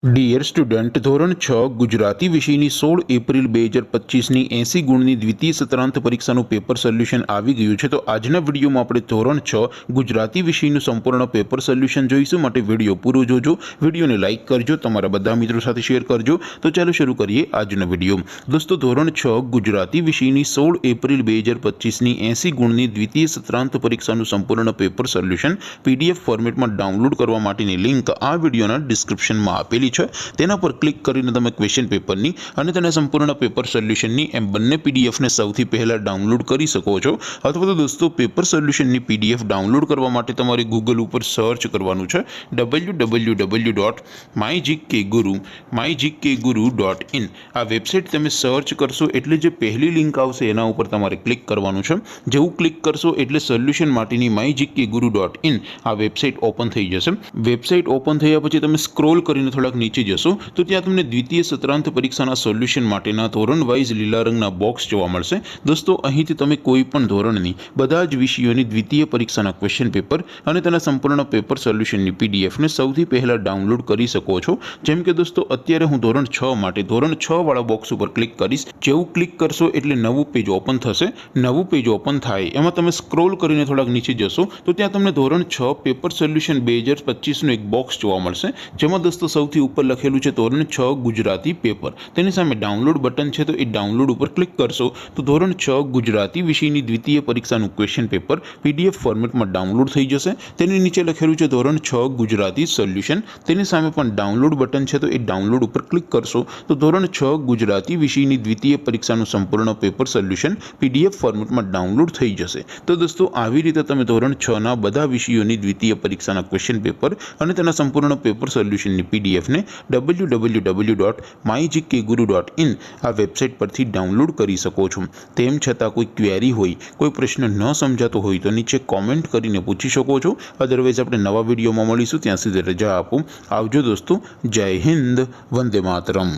Dear student, ધોરણ 6 ગુજરાતી વિષયની 16 April 2025ની 80 ગુણની દ્વિતીય સત્રાંત પરીક્ષાનું પેપર સોલ્યુશન આવી ગયું છે। તો આજના વિડીયોમાં આપણે ધોરણ 6 ગુજરાતી વિષયનું સંપૂર્ણ પેપર સોલ્યુશન જોઈશું। માટે વિડીયો પૂરો જોજો, વિડીયોને લાઇક કરજો, તમારા બધા મિત્રો સાથે શેર કરજો। તો ચાલો શરૂ કરીએ આજનો વિડીયો। દોસ્તો, ધોરણ 6 ગુજરાતી વિષયની 16 એપ્રિલ 2025ની 80 ગુણની દ્વિતીય સત્રાંત પરીક્ષાનું સંપૂર્ણ પેપર સોલ્યુશન PDF ફોર્મેટમાં ડાઉનલોડ કરવા માટેની લિંક આ વિડીયોના ડિસ્ક્રિપ્શનમાં આપેલી છે। તેના પર ક્લિક કરીને તમે ક્વેશ્ચન પેપરની અને તેના સંપૂર્ણ પેપર સોલ્યુશનની એમ બંને પીડીએફને સૌથી પહેલા ડાઉનલોડ કરી શકો છો। અથવા તો દોસ્તો, પેપર સોલ્યુશનની PDF ડાઉનલોડ કરવા માટે તમારે ગૂગલ ઉપર સર્ચ કરવાનું છે www.mygkguru.in। આ વેબસાઇટ તમે સર્ચ કરશો એટલે જે પહેલી લિંક આવશે એના ઉપર તમારે ક્લિક કરવાનું છે। જેવું ક્લિક કરશો એટલે સોલ્યુશન માટેની mygkguru.in આ વેબસાઇટ ઓપન થઈ જશે। વેબસાઇટ ઓપન થયા પછી તમે સ્ક્રોલ કરીને થોડાક નીચે જશો તો ત્યાં તમને દ્વિતીય સત્રાંત પરીક્ષાના સોલ્યુશન માટેના ધોરણ વાઇઝ લીલા રંગના બોક્સ જોવા મળશે। દોસ્તો, અહીંથી તમે કોઈ પણ ધોરણની બધા જ વિષયોની દ્વિતીય પરીક્ષાના ક્વેશ્ચન પેપર અને તેના સંપૂર્ણ પેપર સોલ્યુશનની પીડીએફને સૌથી પહેલા ડાઉનલોડ કરી શકો છો। જેમ કે દોસ્તો, અત્યારે હું ધોરણ 6 માટે ધોરણ 6 વાળા બોક્સ ઉપર ક્લિક કરીશ। જેવું ક્લિક કરશો એટલે નવું પેજ ઓપન થશે। નવું પેજ ઓપન થાય એમાં તમે સ્ક્રોલ કરીને થોડાક નીચે જશો તો ત્યાં તમને ધોરણ 6 પેપર સોલ્યુશન 2025નું એક બોક્સ જોવા મળશે। જેમાં દોસ્તો સૌથી ઉપર લખેલું છે ધોરણ 6 ગુજરાતી પેપર। તેની સામે ડાઉનલોડ બટન છે, તો એ ડાઉનલોડ ઉપર ક્લિક કરશો તો ધોરણ 6 ગુજરાતી વિષયની દ્વિતીય પરીક્ષાનું ક્વેશ્ચન પેપર PDF ફોર્મેટમાં ડાઉનલોડ થઈ જશે। તેની નીચે લખેલું છે ધોરણ 6 ગુજરાતી સોલ્યુશન। તેની સામે પણ ડાઉનલોડ બટન છે, તો એ ડાઉનલોડ ઉપર ક્લિક કરશો તો ધોરણ 6 ગુજરાતી વિષયની દ્વિતીય પરીક્ષાનું સંપૂર્ણ પેપર સોલ્યુશન PDF ફોર્મેટમાં ડાઉનલોડ થઈ જશે। તો દોસ્તો, આવી રીતે તમે ધોરણ 6ના બધા વિષયોની દ્વિતીય પરીક્ષાના ક્વેશ્ચન પેપર અને તેના સંપૂર્ણ પેપર સોલ્યુશનની પીડીએફને www.mygkguru.in આ વેબસાઇટ પરથી ડાઉનલોડ કરી શકો છો। તેમ છતાં કોઈ ક્વેરી હોય, કોઈ પ્રશ્ન ન સમજાતો હોય તો નીચે કોમેન્ટ કરીને પૂછી શકો છો। અદરવાઇઝ આપણે નવા વિડીયોમાં મળીશું, ત્યાં સુધી રજા આપો। આવજો દોસ્તો, જય હિન્દ, વંદે માતરમ।